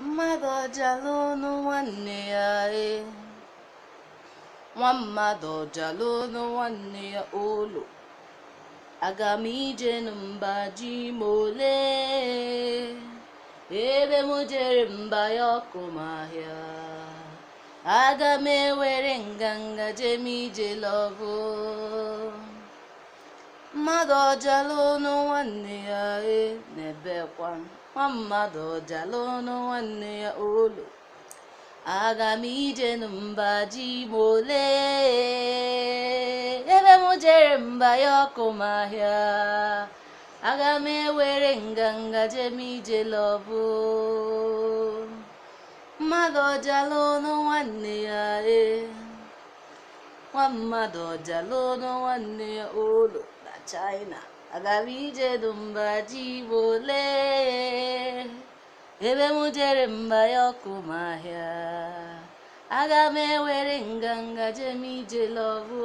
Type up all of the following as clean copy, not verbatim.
Mmadụ ọjalụ nwanne ya nwa mmadụ ọjalụ nwanne ya olo. Aga m ije n'mba ji m ole, ebe m jere mba ya ọkụ m ahịa. Aga m ewere nganga jem ije lọbụ. Mmadụ ọjalụ nwanne ya na-ebekwa, nwa mmadụ ọjalụ nwanne ya olo. Aga m ije n'mba ji m ole, ebe m jere mba ya ọkụ m ahịa. Aga m ewere nganga jem ije lọbụ. Mmadụ ọjalụ nwanne ya nwa mmadụ ọjalụ nwanne ya olo na China. Aga m ije n'mba ji m ole, ebe m jere mba ya ọkụ m ahịa. Aga m ewere nganga jem ije lọbụ.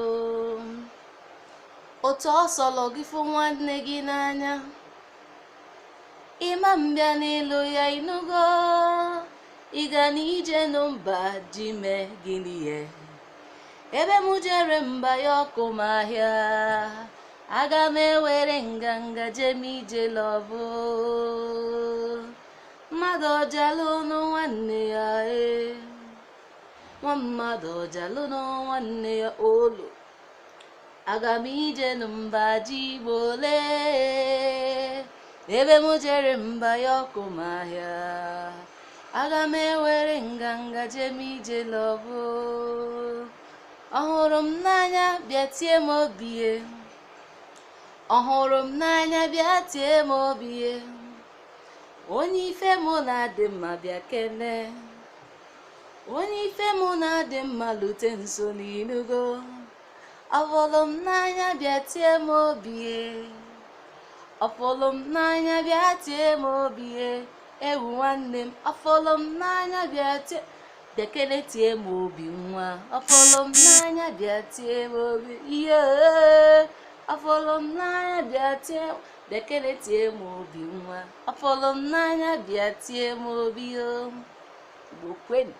Otu ọ sọlọ gị fụ nwanne gị n'anya, ịma mbịa n'ịlụ ya ịnụgo. Ịga n'ije n'mba ji mee gịnị ye, ebe m jere mba ya ọkụ m ahịa. Aga m ewere nganga jem ije lọbụ. Mmadụ ọjalụ nwanne ya nwa mmadụ ọjalụ nwanne ya olo. Aga m ije n'mba ji m ole, ebe m jere mba ya ọkụ m ahịa. Aga m ewere nganga jem ije lọbụ. Ọhụrụ m n'anya bịa tie m obi ye, ọhụrụ m n'anya bịa tie m obi ye. Onye ife mụ na-adị mma bịa kene, onye ife mụ na-adị mma lute nso n'inugo. Ọfụlụ m n'anya bịa tie m obi ye, ọfụlụ m n'anya bịa tie m obi ye. Ewu nwanne m, ọfụlụ m n'anya bịa kene tie m obi nwa. Ọfụlụ m n'anya bịa tie m obi ihe, ọfụlụ m n'anya bịa kene tie m obi nwa. Ọfụlụ m n'anya bịa tie m obi o. Igbo kwenu.